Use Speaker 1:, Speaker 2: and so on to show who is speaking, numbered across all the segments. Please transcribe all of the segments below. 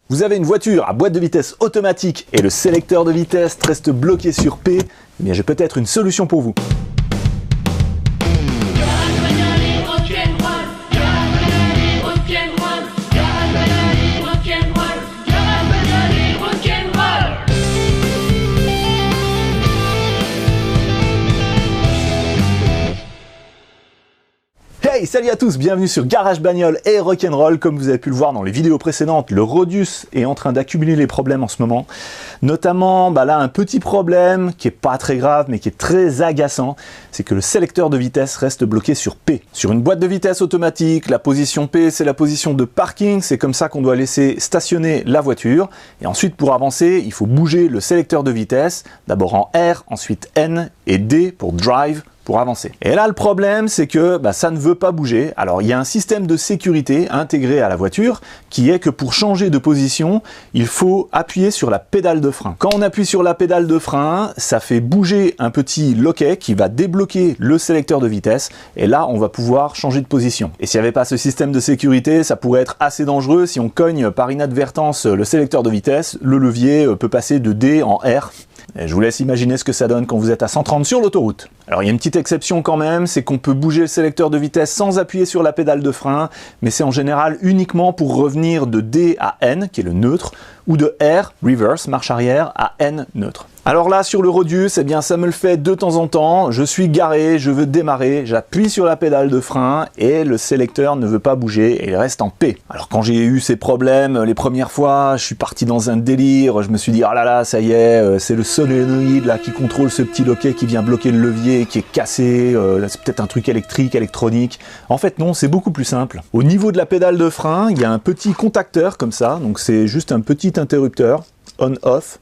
Speaker 1: Vous avez une voiture à boîte de vitesse automatique et le sélecteur de vitesse reste bloqué sur P, eh bien j'ai peut-être une solution pour vous. Hey, salut à tous, bienvenue sur Garage Bagnole et Rock'n'Roll. Comme vous avez pu le voir dans les vidéos précédentes, le Rodius est en train d'accumuler les problèmes en ce moment. Notamment, là, un petit problème qui est pas très grave, mais qui est très agaçant, c'est que le sélecteur de vitesse reste bloqué sur P. Sur une boîte de vitesse automatique, la position P, c'est la position de parking, c'est comme ça qu'on doit laisser stationner la voiture. Et ensuite, pour avancer, il faut bouger le sélecteur de vitesse, d'abord en R, ensuite N et D pour drive, pour avancer. Et là, le problème, c'est que ça ne veut pas bouger. Alors, il y a un système de sécurité intégré à la voiture qui est que pour changer de position, il faut appuyer sur la pédale de frein. Quand on appuie sur la pédale de frein, ça fait bouger un petit loquet qui va débloquer le sélecteur de vitesse. Et là, on va pouvoir changer de position. Et s'il n'y avait pas ce système de sécurité, ça pourrait être assez dangereux. Si on cogne par inadvertance le sélecteur de vitesse, le levier peut passer de D en R. Et je vous laisse imaginer ce que ça donne quand vous êtes à 130 sur l'autoroute. Alors il y a une petite exception quand même, c'est qu'on peut bouger le sélecteur de vitesse sans appuyer sur la pédale de frein, mais c'est en général uniquement pour revenir de D à N, qui est le neutre, ou de R, reverse, marche arrière, à N, neutre. Alors là, sur le Rodius, ça me le fait de temps en temps. Je suis garé, je veux démarrer, j'appuie sur la pédale de frein et le sélecteur ne veut pas bouger et il reste en P. Alors quand j'ai eu ces problèmes les premières fois, je suis parti dans un délire, je me suis dit « Ah là là, ça y est, c'est le solénoïde là qui contrôle ce petit loquet qui vient bloquer le levier, qui est cassé, c'est peut-être un truc électrique, électronique. » En fait non, c'est beaucoup plus simple. Au niveau de la pédale de frein, il y a un petit contacteur comme ça, donc c'est juste un petit interrupteur on-off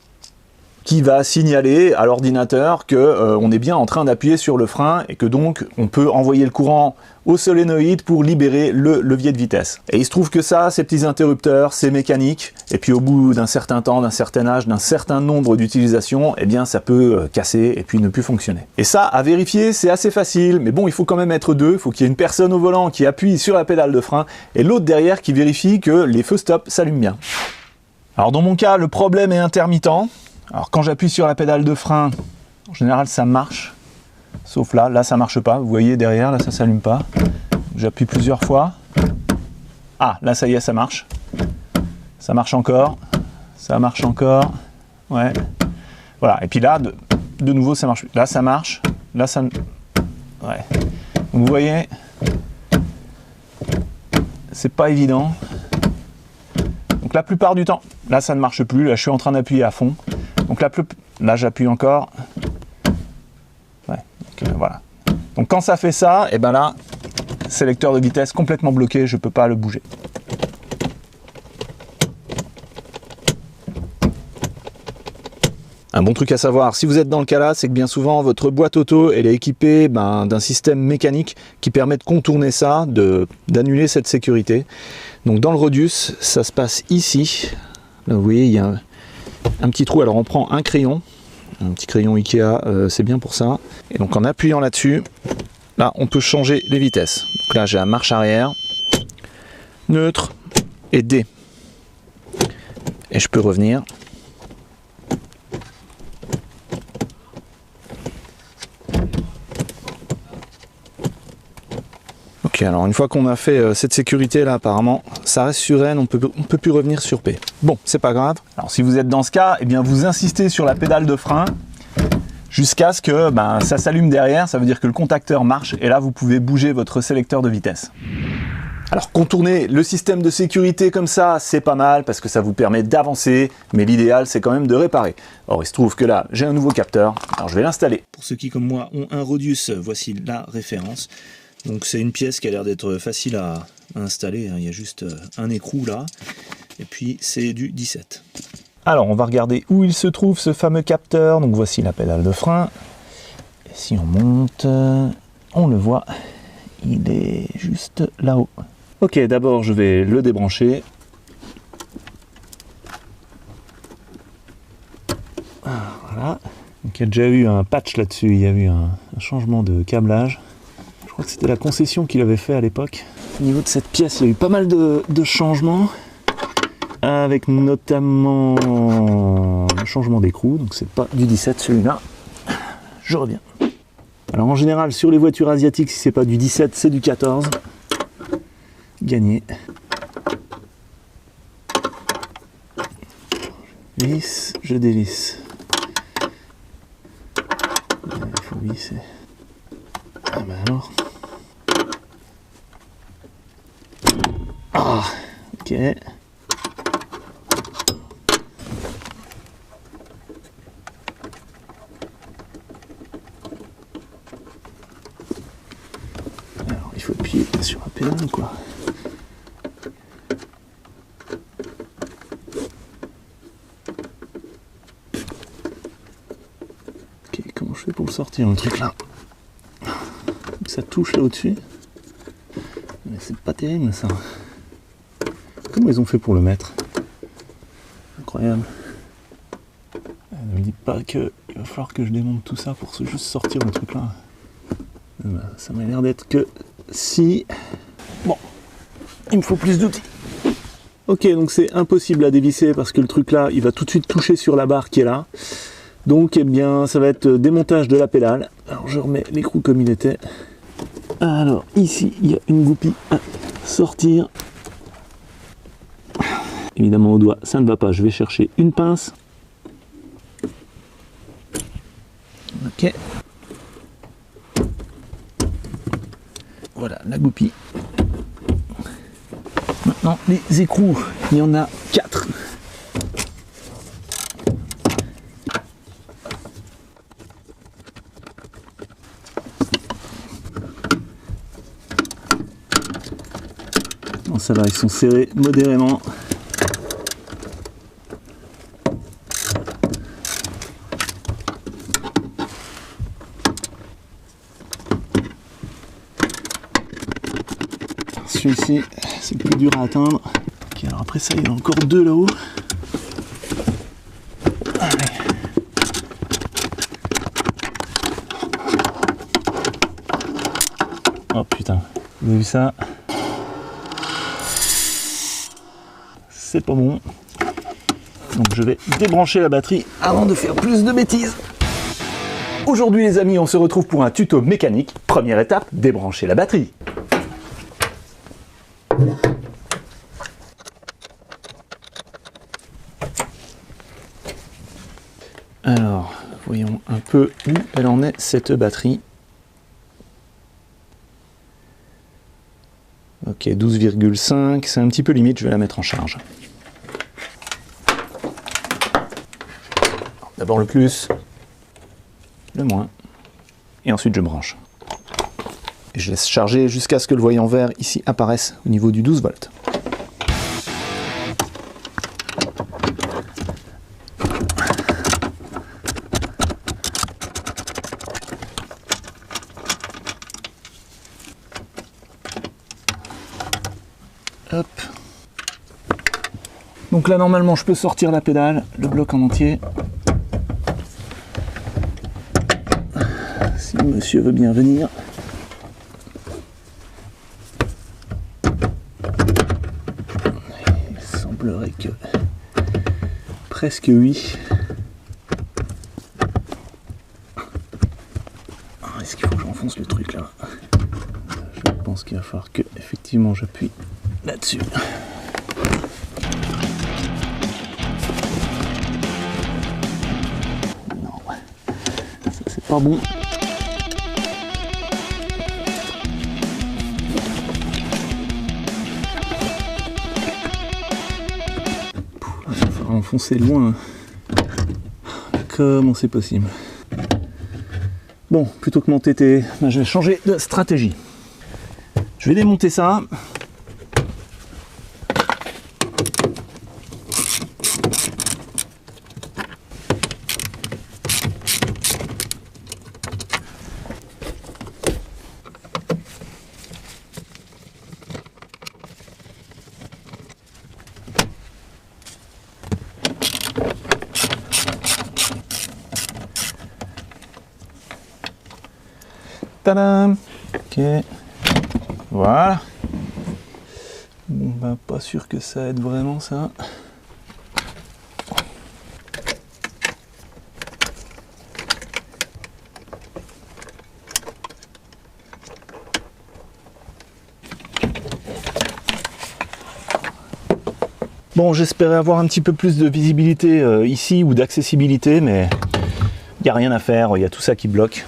Speaker 1: qui va signaler à l'ordinateur que on est bien en train d'appuyer sur le frein et que donc on peut envoyer le courant au solénoïde pour libérer le levier de vitesse. Et il se trouve que ça, ces petits interrupteurs, c'est mécanique, et puis au bout d'un certain temps, d'un certain âge, d'un certain nombre d'utilisations, ça peut casser et puis ne plus fonctionner. Et ça, à vérifier, c'est assez facile, mais bon, il faut quand même être deux, il faut qu'il y ait une personne au volant qui appuie sur la pédale de frein, et l'autre derrière qui vérifie que les feux stop s'allument bien. Alors dans mon cas, le problème est intermittent. Alors quand j'appuie sur la pédale de frein, en général ça marche, sauf là ça marche pas, vous voyez derrière, là ça s'allume pas. J'appuie plusieurs fois, ah là ça y est, ça marche encore, ouais, voilà, et puis là, de nouveau ça marche, là ça marche, là ça, ouais, vous voyez, c'est pas évident. Donc la plupart du temps, là ça ne marche plus, là je suis en train d'appuyer à fond. Donc là j'appuie encore. Ouais, voilà. Donc quand ça fait ça, et là, sélecteur de vitesse complètement bloqué, je ne peux pas le bouger. Un bon truc à savoir, si vous êtes dans le cas là, c'est que bien souvent votre boîte auto elle est équipée d'un système mécanique qui permet de contourner ça, d'annuler cette sécurité. Donc dans le Rodius, ça se passe ici. Là vous voyez, il y a un petit trou, alors on prend un petit crayon Ikea, c'est bien pour ça. Et donc en appuyant là-dessus, là on peut changer les vitesses. Donc là j'ai la marche arrière, neutre et D. Et je peux revenir. Ok, alors une fois qu'on a fait cette sécurité là, apparemment, ça reste sur N, on peut plus revenir sur P. Bon, c'est pas grave. Alors si vous êtes dans ce cas, vous insistez sur la pédale de frein jusqu'à ce que ça s'allume derrière, ça veut dire que le contacteur marche et là vous pouvez bouger votre sélecteur de vitesse. Alors contourner le système de sécurité comme ça, c'est pas mal parce que ça vous permet d'avancer, mais l'idéal c'est quand même de réparer. Or il se trouve que là, j'ai un nouveau capteur, alors je vais l'installer. Pour ceux qui comme moi ont un Rodius, voici la référence. Donc c'est une pièce qui a l'air d'être facile à installer, il y a juste un écrou là, et puis c'est du 17. Alors on va regarder où il se trouve ce fameux capteur, donc voici la pédale de frein, et si on monte, on le voit, il est juste là-haut. Ok, d'abord je vais le débrancher. Voilà, donc il y a déjà eu un patch là-dessus, il y a eu un changement de câblage. Je crois que c'était la concession qu'il avait fait à l'époque. Au niveau de cette pièce, il y a eu pas mal de changements. avec notamment le changement d'écrou, donc c'est pas du 17 celui-là. Je reviens. Alors en général sur les voitures asiatiques, si c'est pas du 17, c'est du 14. Gagné. Je visse, je dévisse. Il faut visser. Ah ben alors. Ah, ok. Alors, il faut appuyer sur un pédale, quoi. Ok, comment je fais pour le sortir, le truc là? Ça touche là au-dessus. Mais c'est pas terrible, ça. Comment ils ont fait pour le mettre? Incroyable. Ne me dis pas qu'il va falloir que je démonte tout ça pour juste sortir le truc là. Ça m'a l'air d'être que si... Bon, il me faut plus d'outils. Ok, donc c'est impossible à dévisser parce que le truc là, il va tout de suite toucher sur la barre qui est là. Donc, eh bien, ça va être démontage de la pédale. Alors, je remets l'écrou comme il était. Alors, ici, il y a une goupille à sortir. Évidemment, au doigt, ça ne va pas. Je vais chercher une pince. Ok. Voilà, la goupille. Maintenant, les écrous, il y en a 4. Bon, ça va, ils sont serrés modérément. Celui-ci, c'est le plus dur à atteindre. Ok, alors après ça, il y en a encore 2 là-haut. Allez. Oh putain, vous avez vu ça? C'est pas bon. Donc je vais débrancher la batterie avant de faire plus de bêtises. Aujourd'hui les amis, on se retrouve pour un tuto mécanique. Première étape, débrancher la batterie. Alors, voyons un peu où elle en est cette batterie. Ok, 12,5, c'est un petit peu limite, je vais la mettre en charge. D'abord le plus, le moins, et ensuite je branche. Et je laisse charger jusqu'à ce que le voyant vert ici apparaisse au niveau du 12 volts. Hop. Donc là normalement je peux sortir la pédale, le bloc en entier. Si monsieur veut bien venir. Il semblerait que presque oui. Est-ce qu'il faut que j'enfonce le truc là? Je pense qu'il va falloir que effectivement j'appuie là-dessus. Non, ça c'est pas bon. Il va falloir enfoncer loin. Comment c'est possible? Bon, plutôt que m'entêter, je vais changer de stratégie. Je vais démonter ça. Tadam! Ok. Voilà. Bon, ben, pas sûr que ça aide vraiment ça. Bon, j'espérais avoir un petit peu plus de visibilité ici ou d'accessibilité, mais il n'y a rien à faire, il y a tout ça qui bloque.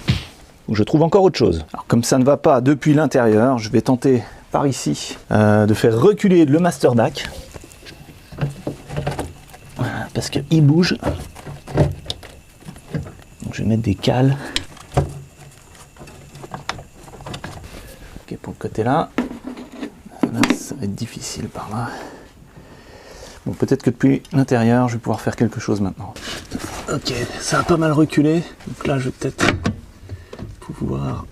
Speaker 1: Je trouve encore autre chose. Alors, comme ça ne va pas depuis l'intérieur, je vais tenter par ici de faire reculer le master DAC. Voilà, parce qu'il bouge. Donc, je vais mettre des cales. Ok, pour le côté là. Là, ça va être difficile par là. Bon, peut-être que depuis l'intérieur, je vais pouvoir faire quelque chose maintenant. Ok, ça a pas mal reculé. Donc là, je vais peut-être pouvoir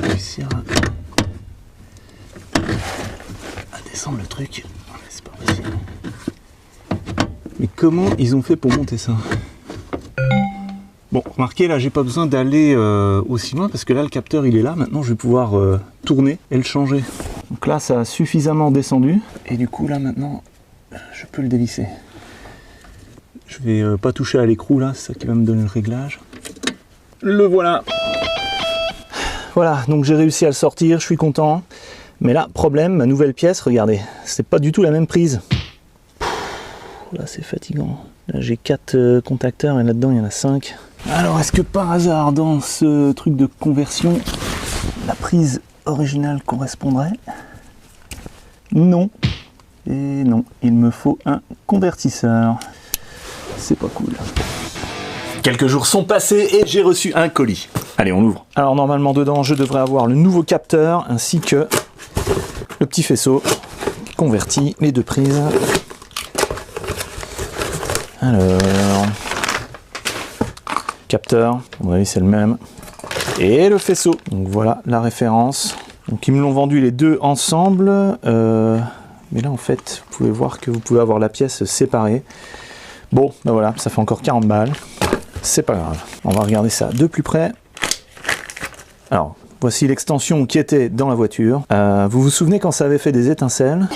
Speaker 1: réussir à descendre le truc. C'est pas possible. Mais comment ils ont fait pour monter ça? Bon, remarquez, là, j'ai pas besoin d'aller aussi loin parce que là, le capteur, il est là. Maintenant, je vais pouvoir tourner et le changer. Donc là, ça a suffisamment descendu. Et du coup, là, maintenant, je peux le dévisser. Je vais pas toucher à l'écrou, là. C'est ça qui va me donner le réglage. Le voilà. Voilà, donc j'ai réussi à le sortir. Je suis content. Mais là, problème, ma nouvelle pièce, regardez. C'est pas du tout la même prise. Là, c'est fatigant. Là, j'ai 4 contacteurs et là-dedans, il y en a 5. Alors, est-ce que par hasard, dans ce truc de conversion, la prise originale correspondrait? Non. Et non, il me faut un convertisseur. C'est pas cool. Quelques jours sont passés et j'ai reçu un colis. Allez, on l'ouvre. Alors, normalement, dedans, je devrais avoir le nouveau capteur ainsi que le petit faisceau qui convertit les 2 prises. Alors, capteur, on va c'est le même. Et le faisceau. Donc voilà la référence. Donc ils me l'ont vendu les 2 ensemble. Mais là en fait, vous pouvez voir que vous pouvez avoir la pièce séparée. Bon, ben voilà, ça fait encore 40 balles. C'est pas grave. On va regarder ça de plus près. Alors, voici l'extension qui était dans la voiture. Vous vous souvenez quand ça avait fait des étincelles?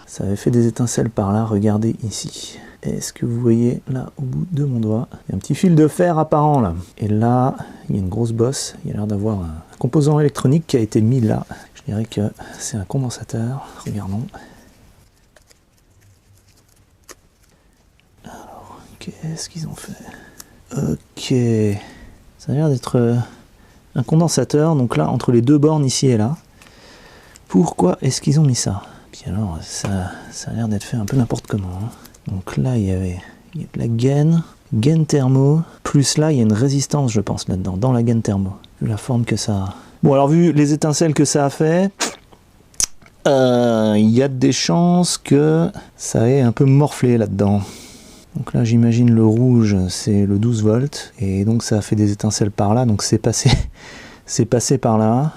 Speaker 1: Ça avait fait des étincelles par là, regardez ici. Est-ce que vous voyez là au bout de mon doigt? Il y a un petit fil de fer apparent là. Et là, il y a une grosse bosse. Il y a l'air d'avoir un composant électronique qui a été mis là. Je dirais que c'est un condensateur. Regardons. Alors, qu'est-ce qu'ils ont fait? Ok. Ça a l'air d'être un condensateur. Donc là, entre les 2 bornes ici et là. Pourquoi est-ce qu'ils ont mis ça? Puis alors, ça a l'air d'être fait un peu n'importe comment. Hein. Donc là, il y a de la gaine thermo, plus là, il y a une résistance, je pense, là-dedans, dans la gaine thermo, vu la forme que ça a. Bon, alors, vu les étincelles que ça a fait, il y a des chances que ça ait un peu morflé là-dedans. Donc là, j'imagine le rouge, c'est le 12 volts, et donc ça a fait des étincelles par là, donc c'est passé par là.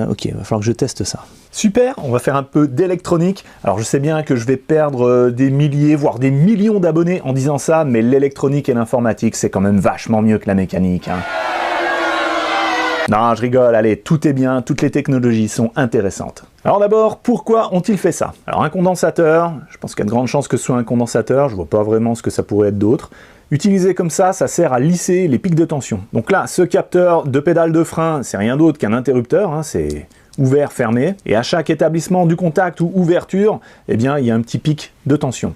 Speaker 1: Ok, il va falloir que je teste ça. Super, on va faire un peu d'électronique. Alors je sais bien que je vais perdre des milliers, voire des millions d'abonnés en disant ça, mais l'électronique et l'informatique, c'est quand même vachement mieux que la mécanique. Hein. Non, je rigole, allez, tout est bien, toutes les technologies sont intéressantes. Alors d'abord, pourquoi ont-ils fait ça? Alors un condensateur, je pense qu'il y a de grandes chances que ce soit un condensateur, je vois pas vraiment ce que ça pourrait être d'autre. Utilisé comme ça sert à lisser les pics de tension. Donc là, ce capteur de pédale de frein, c'est rien d'autre qu'un interrupteur, hein, c'est ouvert, fermé, et à chaque établissement du contact ou ouverture, eh bien, il y a un petit pic de tension.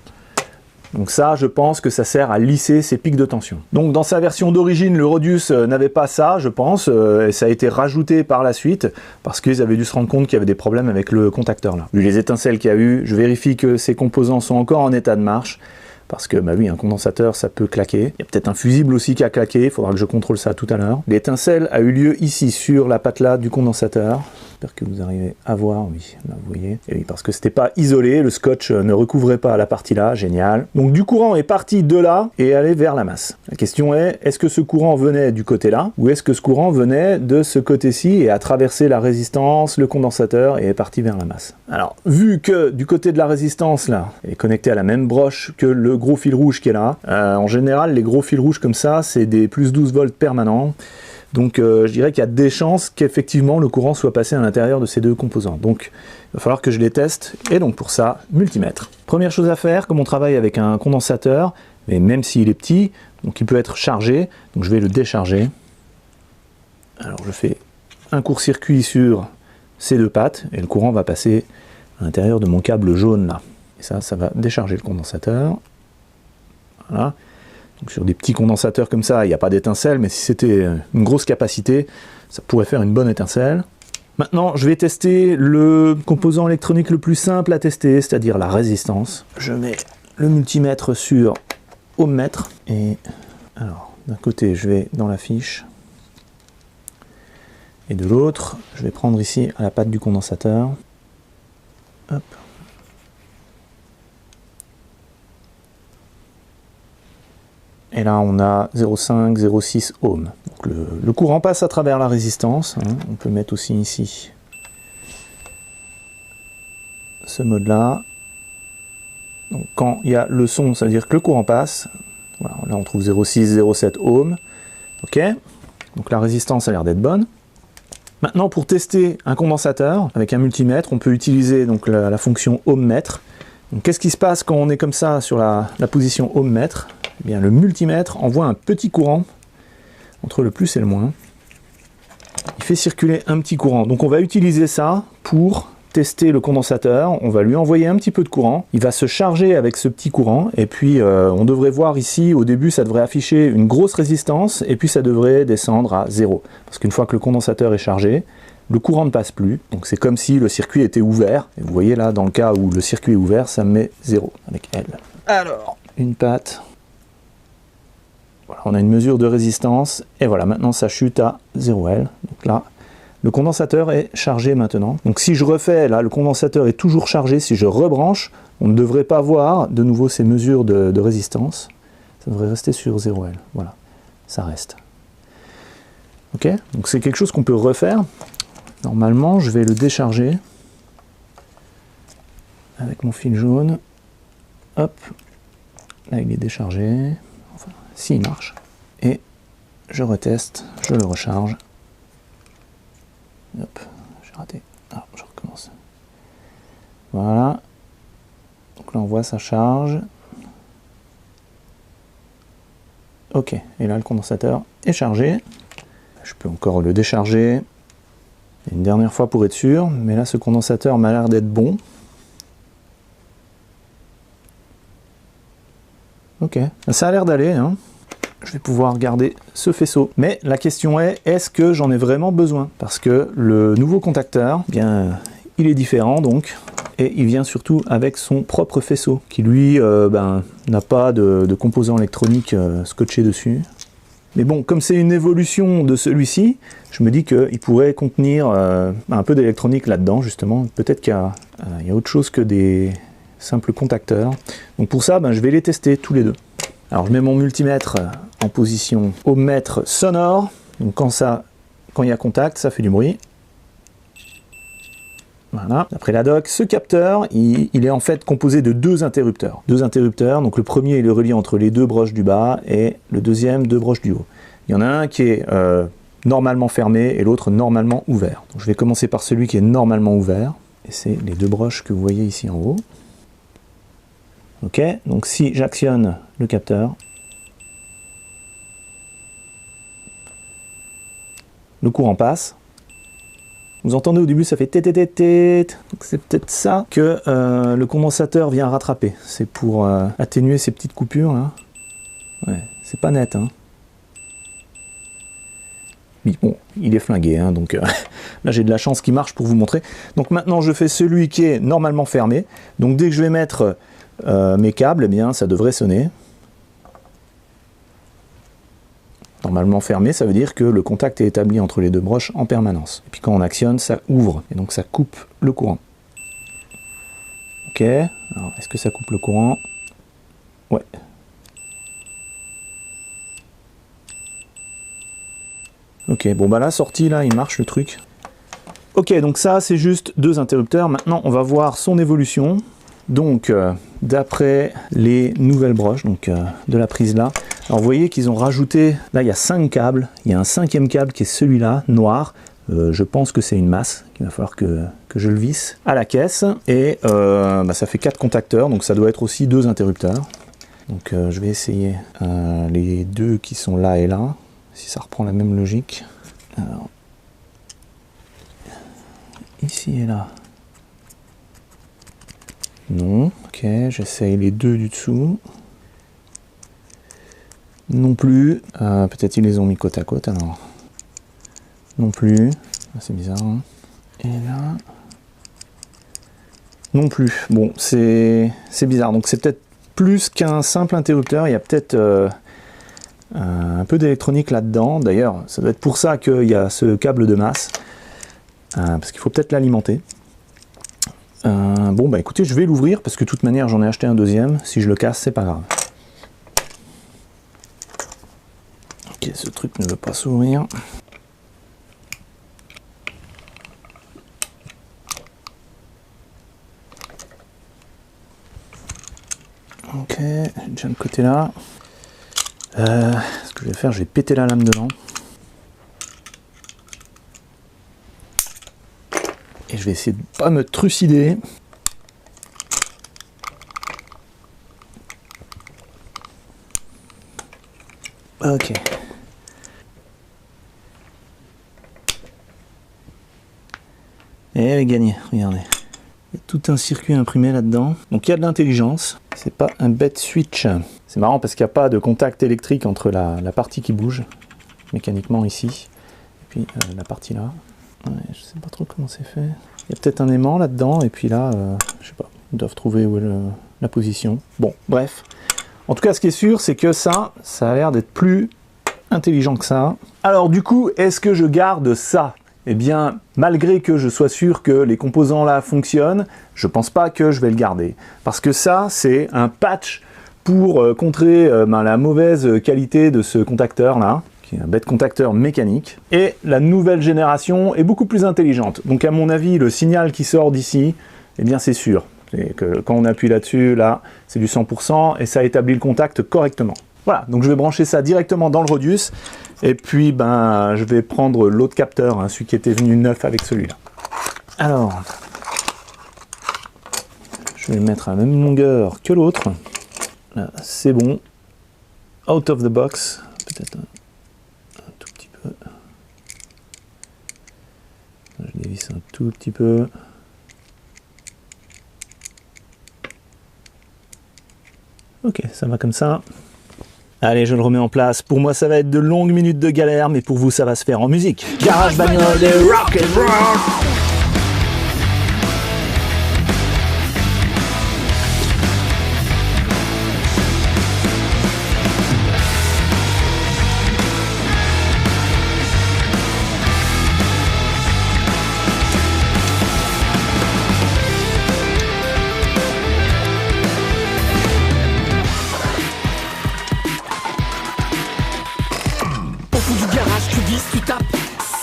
Speaker 1: Donc ça, je pense que ça sert à lisser ces pics de tension. Donc dans sa version d'origine, le Rodius n'avait pas ça, je pense, et ça a été rajouté par la suite, parce qu'ils avaient dû se rendre compte qu'il y avait des problèmes avec le contacteur là. Vu les étincelles qu'il y a eu, je vérifie que ces composants sont encore en état de marche, parce que, bah oui, un condensateur, ça peut claquer. Il y a peut-être un fusible aussi qui a claqué, il faudra que je contrôle ça tout à l'heure. L'étincelle a eu lieu ici, sur la patelade du condensateur. J'espère que vous arrivez à voir, oui, là vous voyez. Et oui, parce que c'était pas isolé, le scotch ne recouvrait pas la partie là, génial. Donc du courant est parti de là et allé vers la masse. La question est-ce que ce courant venait du côté là, ou est-ce que ce courant venait de ce côté-ci et a traversé la résistance, le condensateur et est parti vers la masse? Alors, vu que du côté de la résistance là, elle est connectée à la même broche que le gros fil rouge qui est là, en général, les gros fils rouges comme ça, c'est des plus 12 volts permanents. Donc je dirais qu'il y a des chances qu'effectivement le courant soit passé à l'intérieur de ces 2 composants. Donc il va falloir que je les teste, et donc pour ça, multimètre. Première chose à faire, comme on travaille avec un condensateur, mais même s'il est petit, donc il peut être chargé, donc je vais le décharger. Alors je fais un court-circuit sur ces 2 pattes, et le courant va passer à l'intérieur de mon câble jaune là. Et ça va décharger le condensateur. Voilà. Donc sur des petits condensateurs comme ça, il n'y a pas d'étincelle, mais si c'était une grosse capacité, ça pourrait faire une bonne étincelle. Maintenant, je vais tester le composant électronique le plus simple à tester, c'est-à-dire la résistance. Je mets le multimètre sur ohmmètre. Et alors, d'un côté, je vais dans la fiche. Et de l'autre, je vais prendre ici à la patte du condensateur. Hop. Et là, on a 0,5, 0,6 ohms. Donc le courant passe à travers la résistance. Hein. On peut mettre aussi ici ce mode-là. Donc quand il y a le son, ça veut dire que le courant passe. Voilà, là, on trouve 0,6, 0,7 ohms. OK. Donc la résistance a l'air d'être bonne. Maintenant, pour tester un condensateur avec un multimètre, on peut utiliser donc la fonction ohmmètre. Qu'est-ce qui se passe quand on est comme ça sur la position ohmmètre? Eh bien, le multimètre envoie un petit courant entre le plus et le moins. Il fait circuler un petit courant. Donc on va utiliser ça pour tester le condensateur. On va lui envoyer un petit peu de courant. Il va se charger avec ce petit courant. Et puis on devrait voir ici, au début, ça devrait afficher une grosse résistance. Et puis ça devrait descendre à 0. Parce qu'une fois que le condensateur est chargé, le courant ne passe plus. Donc c'est comme si le circuit était ouvert. Et vous voyez là, dans le cas où le circuit est ouvert, ça met 0 avec L. Alors, une patte. Voilà, on a une mesure de résistance. Et voilà, maintenant ça chute à 0L. Donc là, le condensateur est chargé maintenant. Donc si je refais, là, le condensateur est toujours chargé. Si je rebranche, on ne devrait pas voir de nouveau ces mesures de résistance. Ça devrait rester sur 0L. Voilà, ça reste. Ok, donc c'est quelque chose qu'on peut refaire. Normalement, je vais le décharger avec mon fil jaune. Hop, là il est déchargé. Enfin, s'il marche. Et je reteste, je le recharge. Hop, j'ai raté. Ah, je recommence. Voilà. Donc là, on voit ça charge. Ok, et là, le condensateur est chargé. Je peux encore le décharger une dernière fois pour être sûr, mais là, ce condensateur m'a l'air d'être bon. Ok, ça a l'air d'aller, hein. Je vais pouvoir garder ce faisceau. Mais la question est-ce que j'en ai vraiment besoin? Parce que le nouveau contacteur, eh bien, il est différent donc, et il vient surtout avec son propre faisceau, qui lui n'a pas de composants électroniques scotchés dessus. Mais bon, comme c'est une évolution de celui-ci, je me dis qu'il pourrait contenir un peu d'électronique là-dedans, justement. Peut-être qu'il y a autre chose que des simples contacteurs. Donc pour ça, je vais les tester tous les deux. Alors je mets mon multimètre en position ohmmètre sonore. Donc quand il y a contact, ça fait du bruit. Voilà. Après la doc, ce capteur, il est en fait composé de deux interrupteurs. Deux interrupteurs, donc le premier il est relié entre les deux broches du bas et le deuxième deux broches du haut. Il y en a un qui est normalement fermé et l'autre normalement ouvert. Donc je vais commencer par celui qui est normalement ouvert. Et c'est les deux broches que vous voyez ici en haut. Ok, donc si j'actionne le capteur, le courant passe. Vous entendez au début, ça fait tététété. C'est peut-être ça que le condensateur vient rattraper. C'est pour atténuer ces petites coupures là. Ouais, c'est pas net, hein. Oui, bon, il est flingué, hein, donc là j'ai de la chance qu'il marche pour vous montrer. Donc maintenant je fais celui qui est normalement fermé. Donc dès que je vais mettre mes câbles, eh bien ça devrait sonner. Normalement fermé, ça veut dire que le contact est établi entre les deux broches en permanence. Et puis quand on actionne, ça ouvre, et donc ça coupe le courant. Ok, alors est-ce que ça coupe le courant? Ouais. Ok, bon bah là, sortie là, il marche le truc. Ok, donc ça c'est juste deux interrupteurs. Maintenant on va voir son évolution. Donc d'après les nouvelles broches donc, de la prise là, alors vous voyez qu'ils ont rajouté, là il y a 5 câbles, il y a un cinquième câble qui est celui-là, noir. Je pense que c'est une masse, qu'il va falloir que je le visse à la caisse. Et ça fait 4 contacteurs, donc ça doit être aussi 2 interrupteurs. Donc je vais essayer les deux qui sont là et là, si ça reprend la même logique. Alors, ici et là. Non. Ok, j'essaye les deux du dessous. Non plus. Peut-être ils les ont mis côte à côte alors. Non plus. Ah, c'est bizarre. Hein. Et là. Non plus. Bon, c'est bizarre. Donc c'est peut-être plus qu'un simple interrupteur. Il y a peut-être un peu d'électronique là-dedans. D'ailleurs, ça doit être pour ça qu'il y a ce câble de masse. Parce qu'il faut peut-être l'alimenter. Bon, bah écoutez, je vais l'ouvrir parce que de toute manière, j'en ai acheté un deuxième. Si je le casse, c'est pas grave. Ok, ce truc ne veut pas s'ouvrir. Ok, j'ai déjà le côté là. Ce que je vais faire, je vais péter la lame dedans. Et je vais essayer de ne pas me trucider. Ok. Et gagné, regardez. Il y a tout un circuit imprimé là-dedans. Donc il y a de l'intelligence. C'est pas un bête switch. C'est marrant parce qu'il n'y a pas de contact électrique entre la partie qui bouge mécaniquement ici et puis la partie là. Ouais, je sais pas trop comment c'est fait. Il y a peut-être un aimant là-dedans et puis là, je sais pas, ils doivent trouver où est la position. Bon, bref. En tout cas, ce qui est sûr, c'est que ça a l'air d'être plus intelligent que ça. Alors du coup, est-ce que je garde ça ? Eh bien, malgré que je sois sûr que les composants là fonctionnent, je pense pas que je vais le garder. Parce que ça, c'est un patch pour contrer la mauvaise qualité de ce contacteur là, qui est un bête contacteur mécanique. Et la nouvelle génération est beaucoup plus intelligente. Donc à mon avis, le signal qui sort d'ici, eh bien c'est sûr. C'est que quand on appuie là-dessus, là, c'est du 100% et ça établit le contact correctement. Voilà, donc je vais brancher ça directement dans le Rodius. Et puis, je vais prendre l'autre capteur, hein, celui qui était venu neuf avec celui-là. Alors, je vais le mettre à la même longueur que l'autre. Là, c'est bon. Out of the box. Peut-être un tout petit peu. Je dévisse un tout petit peu. Ok, ça va comme ça. Allez, je le remets en place. Pour moi, ça va être de longues minutes de galère, mais pour vous, ça va se faire en musique. Garage bagnole et rock and roll.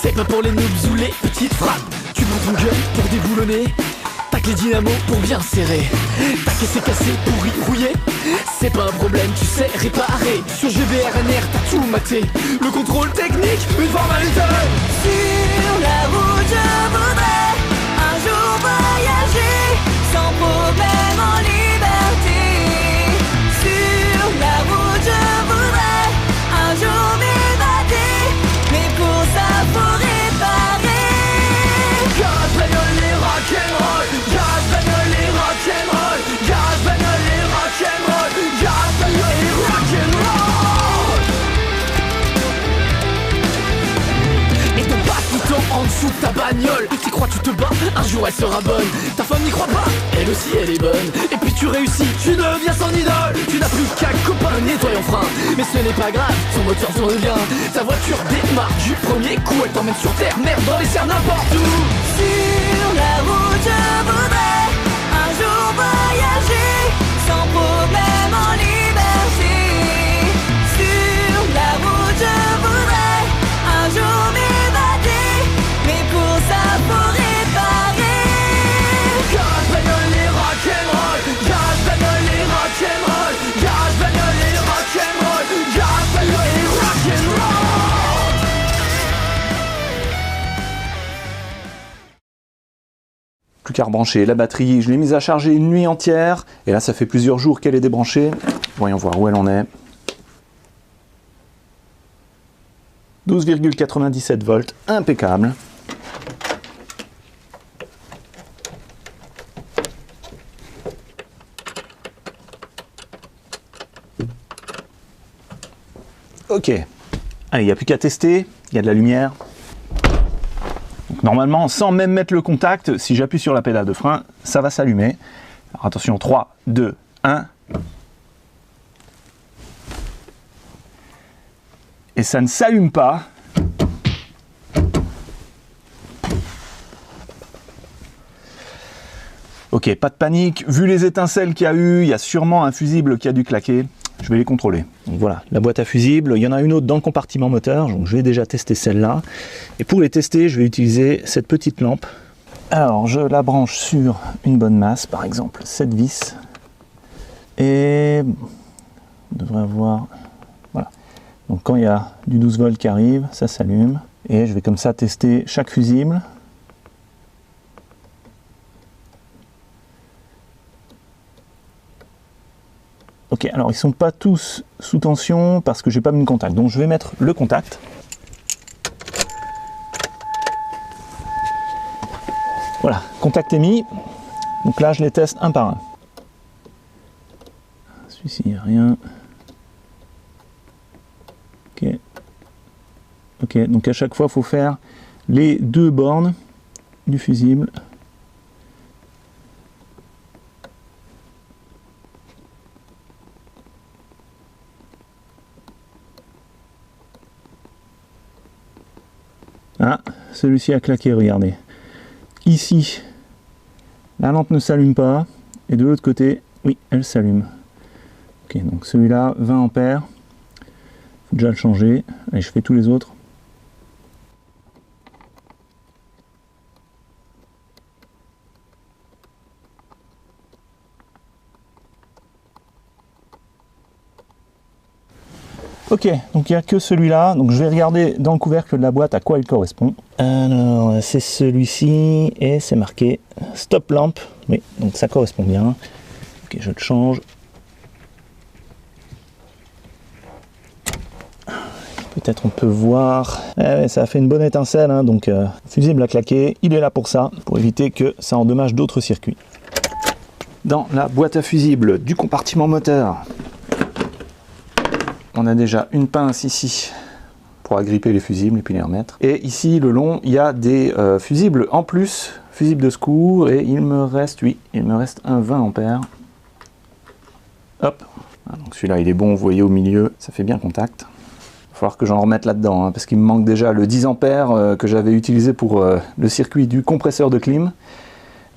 Speaker 2: C'est pas pour les noobs ou les petites frappes. Tu prends ton gun pour déboulonner, tac les dynamos pour bien serrer, tac et c'est cassé pour y rouiller. C'est pas un problème, tu sais réparer. Sur GBRNR t'as tout maté, le contrôle technique, une formalité.
Speaker 3: Sur la route je voudrais un jour voyager sans problème en liberté. Sur la route je voudrais un jour m'évader, mais pour ça faut réparer.
Speaker 2: Garage bagnole et rock'n'roll, garage bagnole et rock'n'roll, garage bagnole et rock'n'roll, garage bagnole et rock'n'roll. Et ton bas-piton en dessous de ta bagnole, tu crois tu te bats, un jour elle sera bonne. Ta femme n'y croit pas, elle aussi elle est bonne. Et puis tu réussis, tu deviens son idole. Tu n'as plus qu'à copain nettoyer en frein, mais ce n'est pas grave, son moteur tourne bien. Ta voiture démarre du premier coup, elle t'emmène sur terre, merde dans les serres n'importe où.
Speaker 3: Sur la route je voudrais un jour voyager sans problème en liberté. Sur la route je voudrais un jour m'évader, mais pour ça faut réparer.
Speaker 2: Garage bagnole et rock'n'roll, garage bagnole et rock'n'roll, garage bagnole et rock'n'roll, garage bagnole et rock'n'roll.
Speaker 1: Plus qu'à rebrancher la batterie, je l'ai mise à charger une nuit entière, et là ça fait plusieurs jours qu'elle est débranchée. Voyons voir où elle en est. 12,97 volts, impeccable. Ok. Allez, il n'y a plus qu'à tester. Il y a de la lumière. Donc, normalement, sans même mettre le contact, si j'appuie sur la pédale de frein, ça va s'allumer. Alors attention, 3, 2, 1. Et ça ne s'allume pas. Ok, pas de panique. Vu les étincelles qu'il y a eu, il y a sûrement un fusible qui a dû claquer. Je vais les contrôler. Donc voilà, la boîte à fusibles. Il y en a une autre dans le compartiment moteur. Donc je vais déjà tester celle-là. Et pour les tester, je vais utiliser cette petite lampe. Alors, je la branche sur une bonne masse, par exemple cette vis. Et on devrait avoir... Voilà. Donc quand il y a du 12 volts qui arrive, ça s'allume. Et je vais comme ça tester chaque fusible. Ok, alors ils ne sont pas tous sous tension parce que j'ai pas mis de contact. Donc je vais mettre le contact. Voilà, contact est mis. Donc là, je les teste un par un. Celui-ci, il n'y a rien. Ok. Ok, donc à chaque fois, il faut faire les 2 bornes du fusible. Ah, celui-ci a claqué, regardez. Ici, la lampe ne s'allume pas, et de l'autre côté, oui, elle s'allume. Ok, donc celui-là, 20 ampères. Faut déjà le changer. Allez, je fais tous les autres. Ok, donc il n'y a que celui-là, donc je vais regarder dans le couvercle de la boîte à quoi il correspond. Alors, c'est celui-ci, et c'est marqué Stop Lamp, oui, donc ça correspond bien. Ok, je le change. Peut-être on peut voir, ouais, ça a fait une bonne étincelle, hein, donc fusible a claqué, il est là pour ça, pour éviter que ça endommage d'autres circuits. Dans la boîte à fusibles du compartiment moteur, on a déjà une pince ici pour agripper les fusibles et puis les remettre. Et ici, le long, il y a des fusibles en plus, fusibles de secours, et il me reste, oui, il me reste un 20 ampères. Hop, donc celui-là, il est bon, vous voyez au milieu, ça fait bien contact. Il va falloir que j'en remette là-dedans, hein, parce qu'il me manque déjà le 10 ampères que j'avais utilisé pour le circuit du compresseur de clim.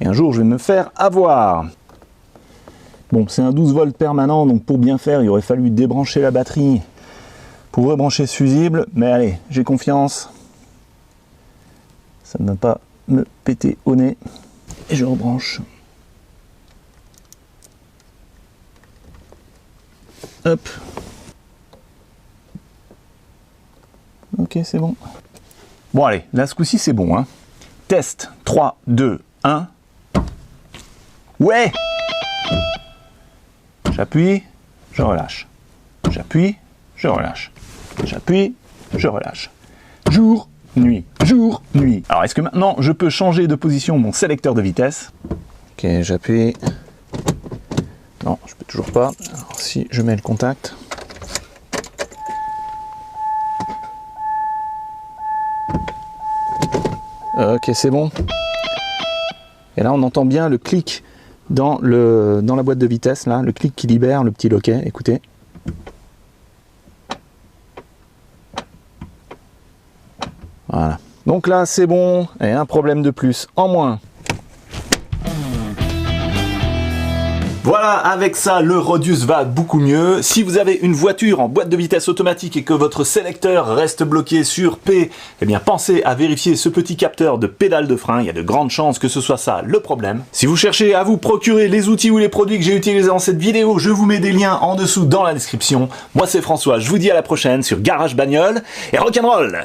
Speaker 1: Et un jour, je vais me faire avoir. Bon, c'est un 12 volts permanent, donc pour bien faire, il aurait fallu débrancher la batterie pour rebrancher ce fusible. Mais allez, j'ai confiance. Ça ne va pas me péter au nez. Et je rebranche. Hop. Ok, c'est bon. Bon, allez, là, ce coup-ci, c'est bon. Hein. Test. 3, 2, 1. Ouais! J'appuie, je relâche. J'appuie, je relâche. J'appuie, je relâche. Jour, nuit, jour, nuit. Alors, est-ce que maintenant, je peux changer de position mon sélecteur de vitesse? Ok, j'appuie. Non, je peux toujours pas. Alors, si je mets le contact. Ok, c'est bon. Et là, on entend bien le clic dans la boîte de vitesse, là, le clic qui libère le petit loquet, écoutez. Voilà. Donc là, c'est bon, et un problème de plus en moins. Voilà, avec ça, le Rodius va beaucoup mieux. Si vous avez une voiture en boîte de vitesse automatique et que votre sélecteur reste bloqué sur P, eh bien pensez à vérifier ce petit capteur de pédale de frein. Il y a de grandes chances que ce soit ça le problème. Si vous cherchez à vous procurer les outils ou les produits que j'ai utilisés dans cette vidéo, je vous mets des liens en dessous dans la description. Moi c'est François, je vous dis à la prochaine sur Garage Bagnole et rock'n'roll.